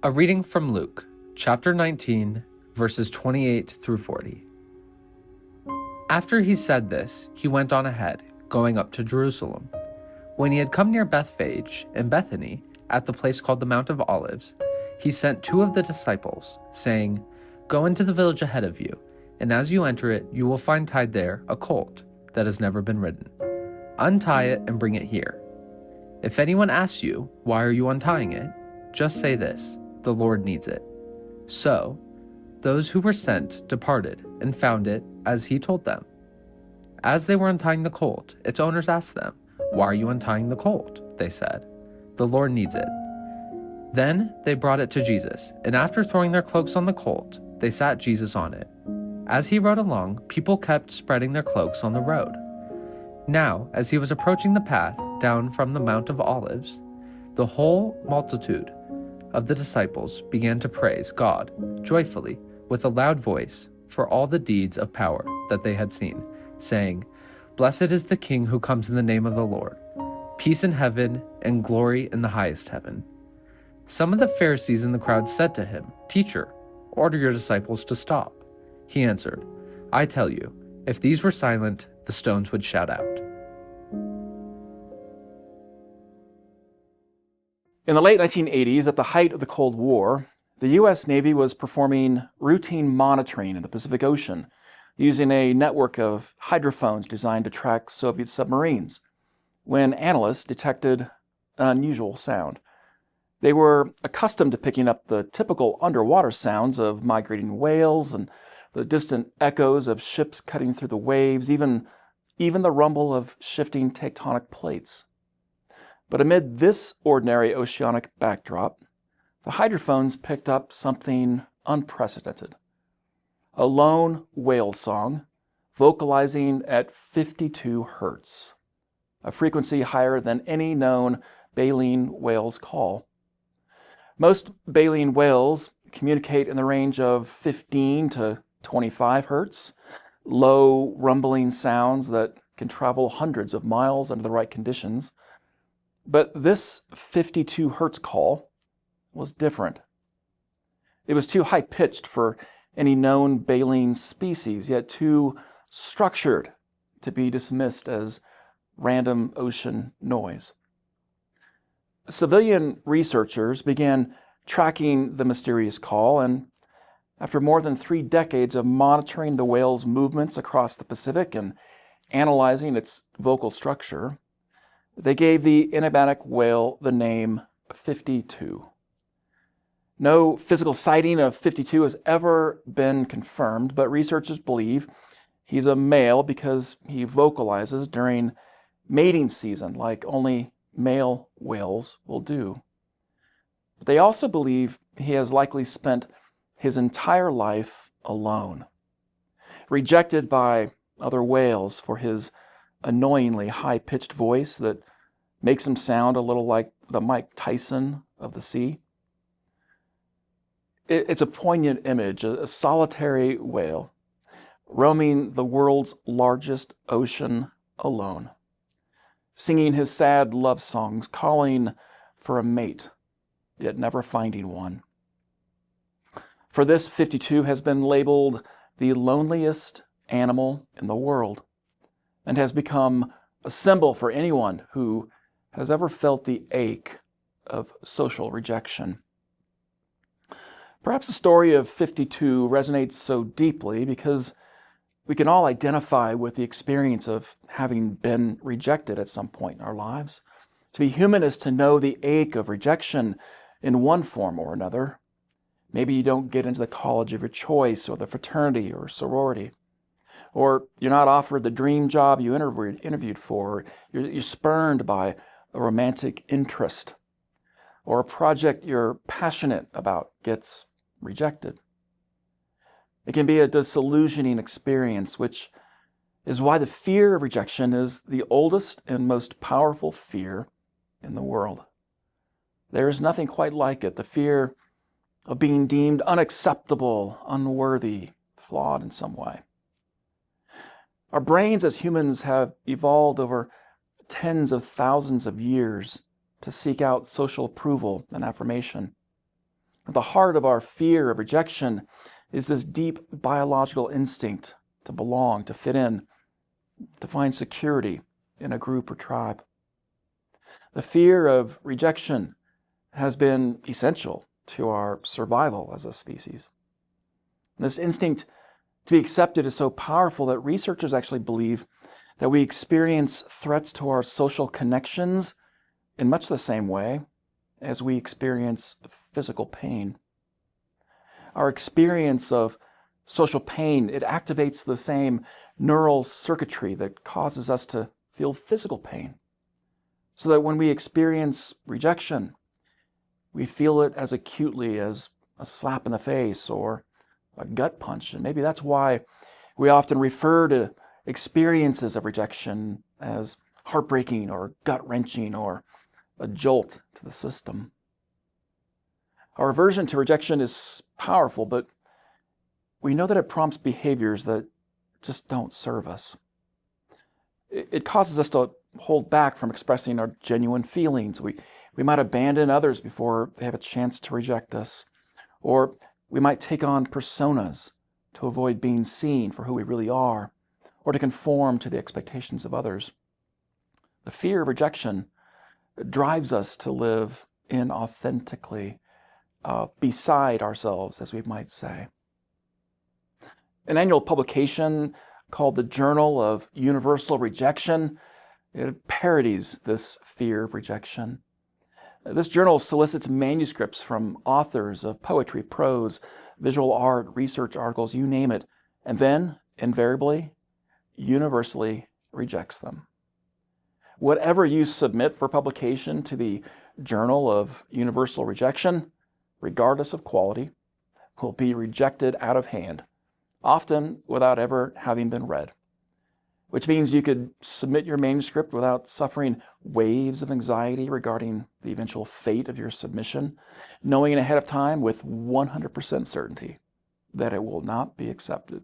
A reading from Luke, chapter 19, verses 28 through 40. After he said this, he went on ahead, going up to Jerusalem. When he had come near Bethphage and Bethany, at the place called the Mount of Olives, he sent two of the disciples, saying, "Go into the village ahead of you, and as you enter it, you will find tied there a colt that has never been ridden. Untie it and bring it here. If anyone asks you, 'Why are you untying it?' just say this, 'The Lord needs it.'" So, those who were sent departed and found it as he told them. As they were untying the colt, its owners asked them, "Why are you untying the colt?" They said, "The Lord needs it." Then they brought it to Jesus, and after throwing their cloaks on the colt, they sat Jesus on it. As he rode along, people kept spreading their cloaks on the road. Now, as he was approaching the path down from the Mount of Olives, the whole multitude of the disciples began to praise God joyfully with a loud voice for all the deeds of power that they had seen, saying, "Blessed is the King who comes in the name of the Lord. Peace in heaven and glory in the highest heaven." Some of the Pharisees in the crowd said to him, "Teacher, order your disciples to stop." He answered, "I tell you, if these were silent, the stones would shout out." In the late 1980s, at the height of the Cold War, the U.S. Navy was performing routine monitoring in the Pacific Ocean using a network of hydrophones designed to track Soviet submarines when analysts detected an unusual sound. They were accustomed to picking up the typical underwater sounds of migrating whales and the distant echoes of ships cutting through the waves, even the rumble of shifting tectonic plates. But amid this ordinary oceanic backdrop, the hydrophones picked up something unprecedented. A lone whale song, vocalizing at 52 hertz, a frequency higher than any known baleen whale's call. Most baleen whales communicate in the range of 15 to 25 hertz, low rumbling sounds that can travel hundreds of miles under the right conditions. But this 52 hertz call was different. It was too high-pitched for any known baleen species, yet too structured to be dismissed as random ocean noise. Civilian researchers began tracking the mysterious call, and after more than 3 decades of monitoring the whale's movements across the Pacific and analyzing its vocal structure, they gave the enigmatic whale the name 52. No physical sighting of 52 has ever been confirmed, but researchers believe he's a male because he vocalizes during mating season like only male whales will do. But they also believe he has likely spent his entire life alone, rejected by other whales for his annoyingly high-pitched voice that makes him sound a little like the Mike Tyson of the sea. It's a poignant image, a solitary whale roaming the world's largest ocean alone, singing his sad love songs, calling for a mate, yet never finding one. For this, 52 has been labeled the loneliest animal in the world and has become a symbol for anyone who has ever felt the ache of social rejection. Perhaps the story of 52 resonates so deeply because we can all identify with the experience of having been rejected at some point in our lives. To be human is to know the ache of rejection in one form or another. Maybe you don't get into the college of your choice or the fraternity or sorority. Or you're not offered the dream job you interviewed for. You're spurned by a romantic interest. Or a project you're passionate about gets rejected. It can be a disillusioning experience, which is why the fear of rejection is the oldest and most powerful fear in the world. There is nothing quite like it, the fear of being deemed unacceptable, unworthy, flawed in some way. Our brains as humans have evolved over tens of thousands of years to seek out social approval and affirmation. At the heart of our fear of rejection is this deep biological instinct to belong, to fit in, to find security in a group or tribe. The fear of rejection has been essential to our survival as a species. This instinct to be accepted is so powerful that researchers actually believe that we experience threats to our social connections in much the same way as we experience physical pain. Our experience of social pain, it activates the same neural circuitry that causes us to feel physical pain. So that when we experience rejection, we feel it as acutely as a slap in the face or a gut punch. And maybe that's why we often refer to experiences of rejection as heartbreaking or gut-wrenching or a jolt to the system. Our aversion to rejection is powerful, but we know that it prompts behaviors that just don't serve us. It causes us to hold back from expressing our genuine feelings. We might abandon others before they have a chance to reject us. Or we might take on personas to avoid being seen for who we really are, or to conform to the expectations of others. The fear of rejection drives us to live inauthentically, beside ourselves, as we might say. An annual publication called the Journal of Universal Rejection, it parodies this fear of rejection. This journal solicits manuscripts from authors of poetry, prose, visual art, research articles, you name it, and then, invariably, universally rejects them. Whatever you submit for publication to the Journal of Universal Rejection, regardless of quality, will be rejected out of hand, often without ever having been read. Which means you could submit your manuscript without suffering waves of anxiety regarding the eventual fate of your submission, knowing ahead of time with 100% certainty that it will not be accepted.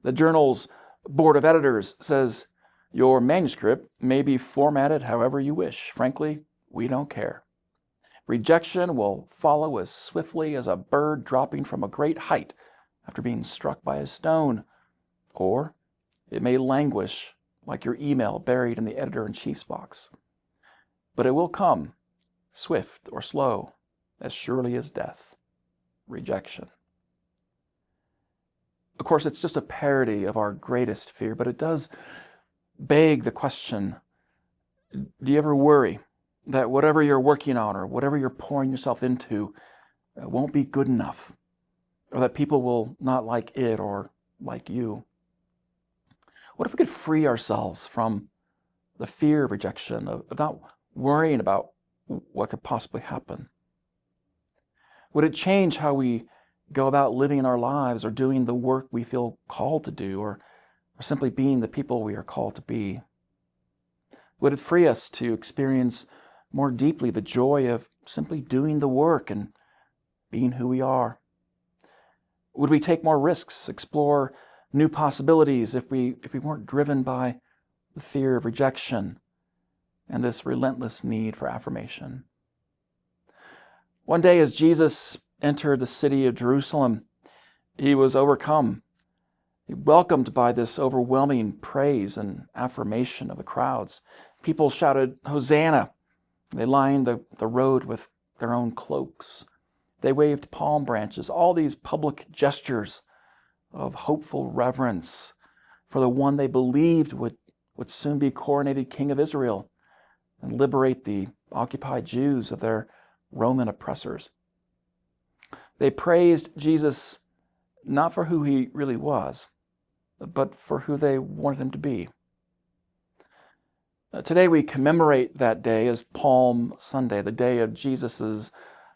The journal's board of editors says, your manuscript may be formatted however you wish. Frankly, we don't care. Rejection will follow as swiftly as a bird dropping from a great height after being struck by a stone, or it may languish like your email buried in the editor-in-chief's box. But it will come, swift or slow, as surely as death. Rejection. Of course, it's just a parody of our greatest fear, but it does beg the question, do you ever worry that whatever you're working on or whatever you're pouring yourself into won't be good enough, or that people will not like it or like you? What if we could free ourselves from the fear of rejection, of not worrying about what could possibly happen? Would it change how we go about living our lives or doing the work we feel called to do, or simply being the people we are called to be? Would it free us to experience more deeply the joy of simply doing the work and being who we are? Would we take more risks, explore new possibilities if we weren't driven by the fear of rejection and this relentless need for affirmation? One day as Jesus entered the city of Jerusalem, he was overcome, welcomed by this overwhelming praise and affirmation of the crowds. People shouted, "Hosanna!" They lined the road with their own cloaks. They waved palm branches, all these public gestures of hopeful reverence for the one they believed would soon be coronated King of Israel and liberate the occupied Jews of their Roman oppressors. They praised Jesus not for who he really was, but for who they wanted him to be. Today we commemorate that day as Palm Sunday, the day of Jesus'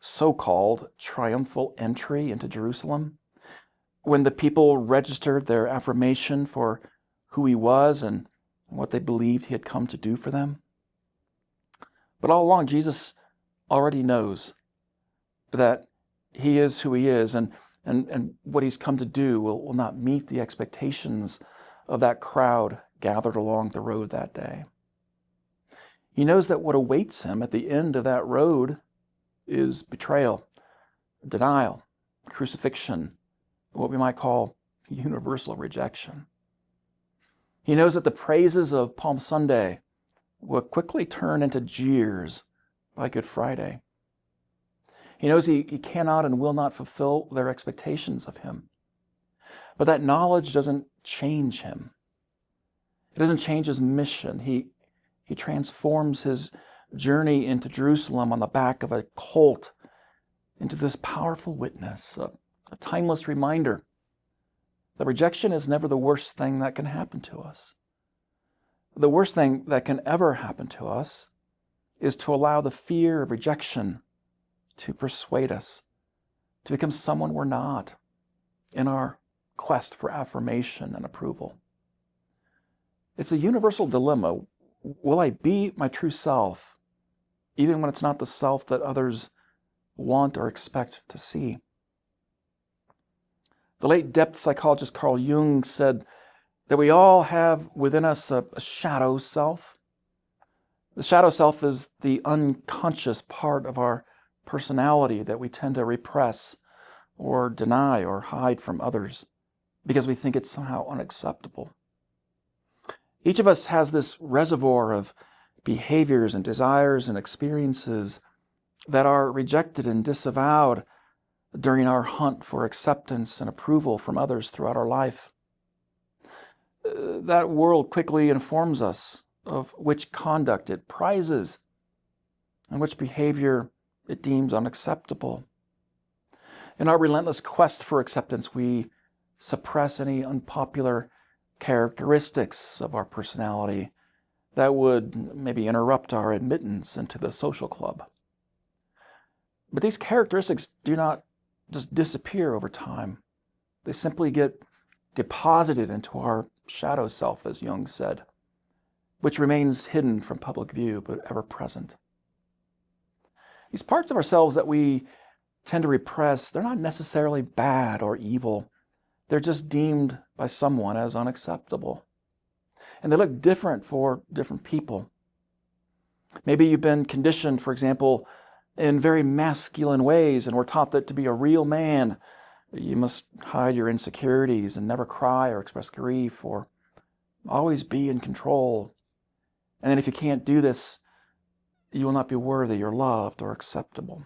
so-called triumphal entry into Jerusalem, when the people registered their affirmation for who he was and what they believed he had come to do for them. But all along, Jesus already knows that he is who he is, and what he's come to do will not meet the expectations of that crowd gathered along the road that day. He knows that what awaits him at the end of that road is betrayal, denial, crucifixion, what we might call universal rejection. He knows that the praises of Palm Sunday will quickly turn into jeers by Good Friday. He knows he cannot and will not fulfill their expectations of him. But that knowledge doesn't change him. It doesn't change his mission. He transforms his journey into Jerusalem on the back of a colt into this powerful witness, a timeless reminder that rejection is never the worst thing that can happen to us. The worst thing that can ever happen to us is to allow the fear of rejection to persuade us to become someone we're not in our quest for affirmation and approval. It's a universal dilemma. Will I be my true self, even when it's not the self that others want or expect to see? The late depth psychologist Carl Jung said that we all have within us a shadow self. The shadow self is the unconscious part of our personality that we tend to repress or deny or hide from others because we think it's somehow unacceptable. Each of us has this reservoir of behaviors and desires and experiences that are rejected and disavowed during our hunt for acceptance and approval from others throughout our life. That world quickly informs us of which conduct it prizes and which behavior it deems unacceptable. In our relentless quest for acceptance, we suppress any unpopular characteristics of our personality that would maybe interrupt our admittance into the social club. But these characteristics do not just disappear over time. They simply get deposited into our shadow self, as Jung said, which remains hidden from public view but ever present. These parts of ourselves that we tend to repress, they're not necessarily bad or evil. They're just deemed by someone as unacceptable. And they look different for different people. Maybe you've been conditioned, for example, in very masculine ways, and were taught that to be a real man, you must hide your insecurities and never cry or express grief or always be in control. And then if you can't do this, you will not be worthy or loved or acceptable.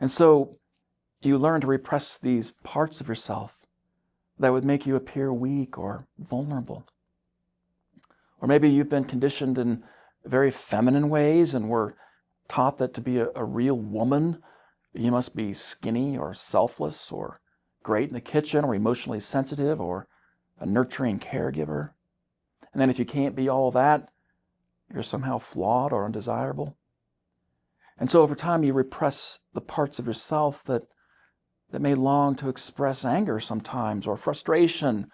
And so you learn to repress these parts of yourself that would make you appear weak or vulnerable. Or maybe you've been conditioned in very feminine ways and were taught that to be a real woman, you must be skinny or selfless or great in the kitchen or emotionally sensitive or a nurturing caregiver. And then if you can't be all that, you're somehow flawed or undesirable. And so over time you repress the parts of yourself that may long to express anger sometimes, or frustration,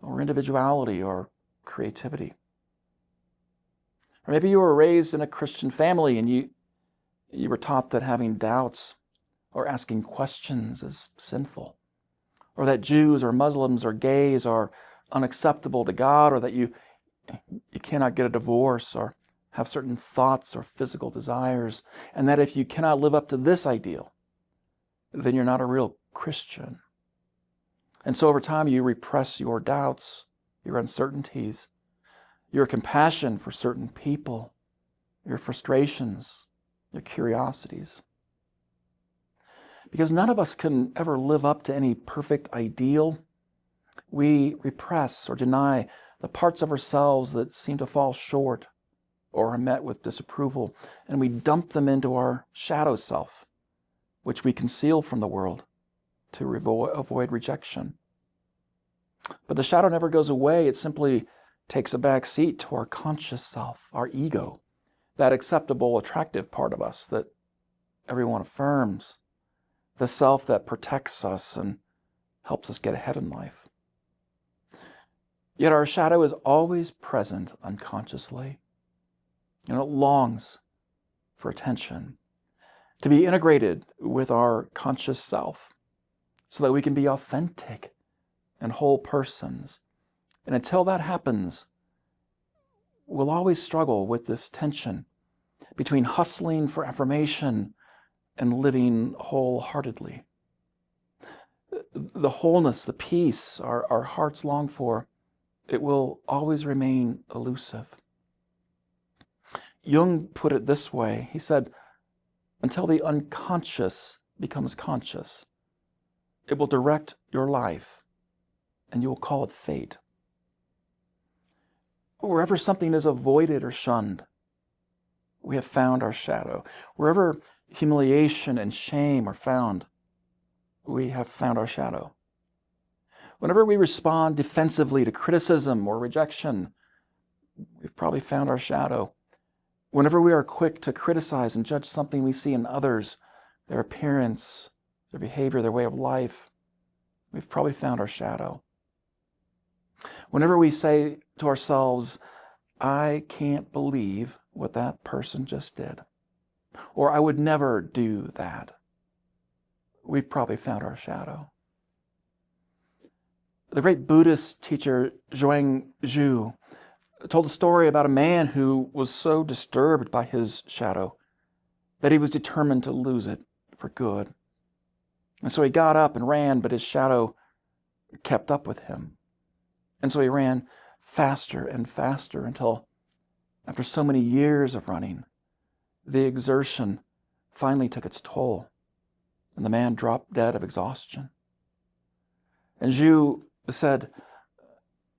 or individuality, or creativity. Or maybe you were raised in a Christian family and you were taught that having doubts or asking questions is sinful, or that Jews or Muslims or gays are unacceptable to God, or that you cannot get a divorce or have certain thoughts or physical desires, and that if you cannot live up to this ideal, then you're not a real Christian. And so over time you repress your doubts, your uncertainties, your compassion for certain people, your frustrations, your curiosities. Because none of us can ever live up to any perfect ideal, we repress or deny the parts of ourselves that seem to fall short or are met with disapproval, and we dump them into our shadow self, which we conceal from the world to avoid rejection. But the shadow never goes away. It simply takes a back seat to our conscious self, our ego, that acceptable, attractive part of us that everyone affirms, the self that protects us and helps us get ahead in life. Yet our shadow is always present unconsciously, and it longs for attention, to be integrated with our conscious self so that we can be authentic and whole persons. And until that happens, we'll always struggle with this tension between hustling for affirmation and living wholeheartedly. The wholeness, the peace our hearts long for, it will always remain elusive. Jung put it this way. He said, until the unconscious becomes conscious, it will direct your life, and you will call it fate. Wherever something is avoided or shunned, we have found our shadow. Wherever humiliation and shame are found, we have found our shadow. Whenever we respond defensively to criticism or rejection, we've probably found our shadow. Whenever we are quick to criticize and judge something we see in others, their appearance, their behavior, their way of life, we've probably found our shadow. Whenever we say to ourselves, I can't believe what that person just did, or I would never do that, we've probably found our shadow. The great Buddhist teacher Zhuang Zhu told a story about a man who was so disturbed by his shadow that he was determined to lose it for good. And so he got up and ran, but his shadow kept up with him. And so he ran faster and faster until, after so many years of running, the exertion finally took its toll, and the man dropped dead of exhaustion. And Zhu said,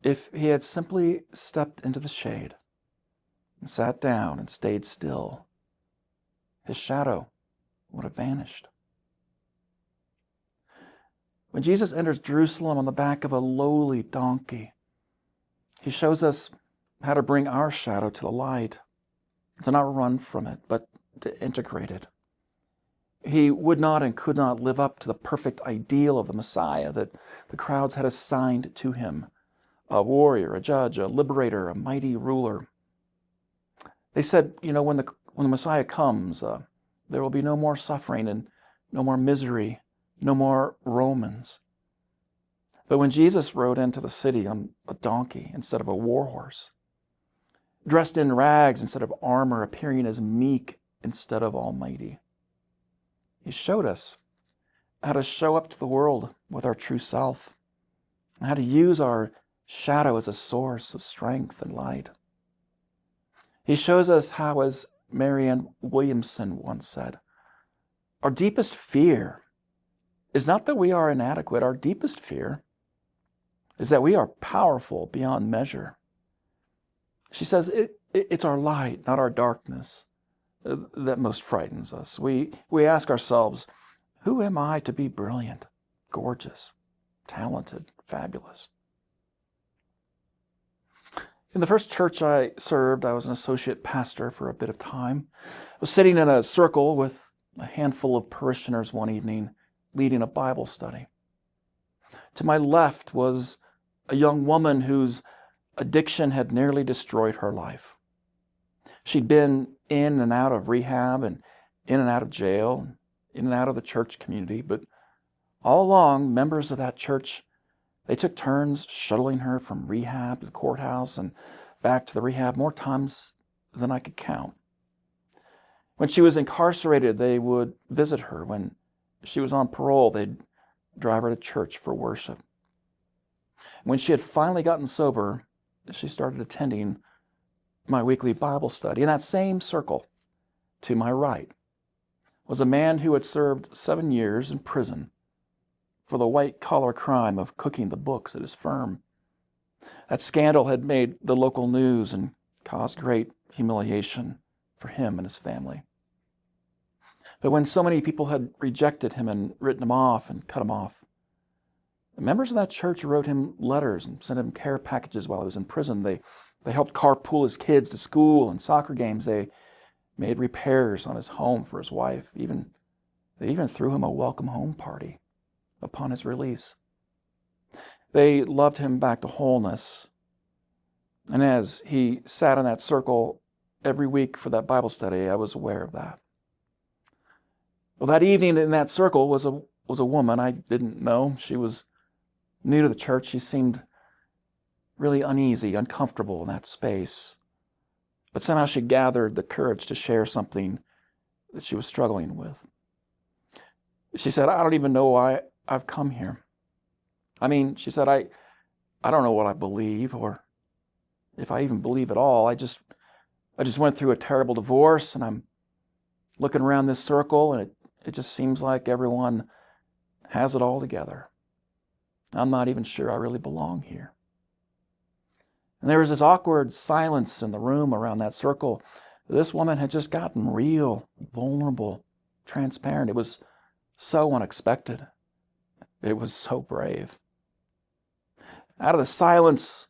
if he had simply stepped into the shade and sat down and stayed still, his shadow would have vanished. When Jesus enters Jerusalem on the back of a lowly donkey, he shows us how to bring our shadow to the light, to not run from it, but to integrate it. He would not and could not live up to the perfect ideal of the Messiah that the crowds had assigned to him, a warrior, a judge, a liberator, a mighty ruler. They said, when the Messiah comes, there will be no more suffering and no more misery, no more Romans. But when Jesus rode into the city on a donkey instead of a war horse, dressed in rags instead of armor, appearing as meek instead of almighty, he showed us how to show up to the world with our true self, and how to use our shadow as a source of strength and light. He shows us how, as Marianne Williamson once said, our deepest fear is not that we are inadequate. Our deepest fear is that we are powerful beyond measure. She says it's our light, not our darkness, that most frightens us. We ask ourselves, who am I to be brilliant, gorgeous, talented, fabulous? In the first church I served, I was an associate pastor for a bit of time. I was sitting in a circle with a handful of parishioners one evening, leading a Bible study. To my left was a young woman whose addiction had nearly destroyed her life. She'd been in and out of rehab and in and out of jail, in and out of the church community, but all along, members of that church, they took turns shuttling her from rehab to the courthouse and back to the rehab more times than I could count. When she was incarcerated, they would visit her. When she was on parole, they'd drive her to church for worship. When she had finally gotten sober, she started attending my weekly Bible study. In that same circle, to my right, was a man who had served 7 years in prison for the white-collar crime of cooking the books at his firm. That scandal had made the local news and caused great humiliation for him and his family. But when so many people had rejected him and written him off and cut him off, the members of that church wrote him letters and sent him care packages while he was in prison. They helped carpool his kids to school and soccer games. They made repairs on his home for his wife. They even threw him a welcome home party upon his release. They loved him back to wholeness. And as he sat in that circle every week for that Bible study, I was aware of that. Well, that evening in that circle was a woman I didn't know. She was new to the church. She seemed really uneasy, uncomfortable in that space. But somehow she gathered the courage to share something that she was struggling with. She said, I don't even know why I've come here. I mean, she said, I don't know what I believe or if I even believe at all. I just went through a terrible divorce and I'm looking around this circle and it just seems like everyone has it all together. I'm not even sure I really belong here. And there was this awkward silence in the room around that circle. This woman had just gotten real, vulnerable, transparent. It was so unexpected. It was so brave. Out of the silence,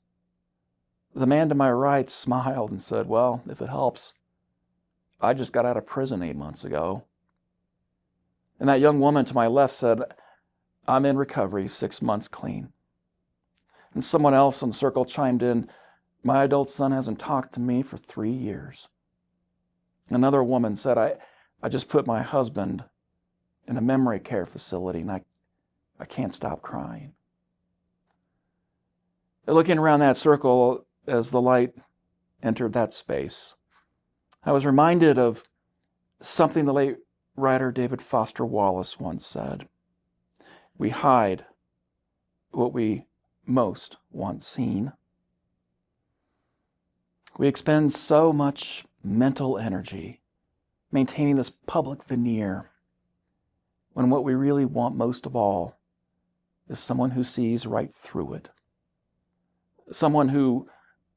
the man to my right smiled and said, well, if it helps, I just got out of prison 8 months ago. And that young woman to my left said, I'm in recovery, 6 months clean. And someone else in the circle chimed in, my adult son hasn't talked to me for 3 years. Another woman said, I just put my husband in a memory care facility and I can't stop crying. Looking around that circle as the light entered that space, I was reminded of something the late writer David Foster Wallace once said. We hide what we most want seen. We expend so much mental energy maintaining this public veneer when what we really want most of all is someone who sees right through it. Someone who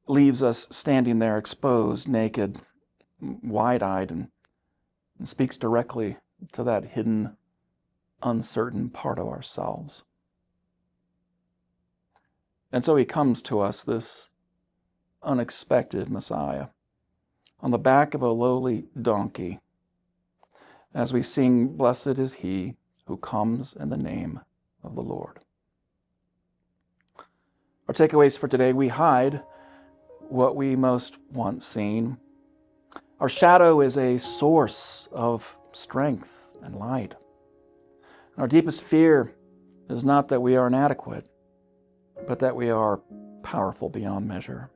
leaves us standing there exposed, naked, wide-eyed, and speaks directly to that hidden, uncertain part of ourselves. And so he comes to us, this unexpected Messiah, on the back of a lowly donkey, as we sing, Blessed is he who comes in the name of the Lord. Our takeaways for today: we hide what we most want seen. Our shadow is a source of strength and light. Our deepest fear is not that we are inadequate, but that we are powerful beyond measure.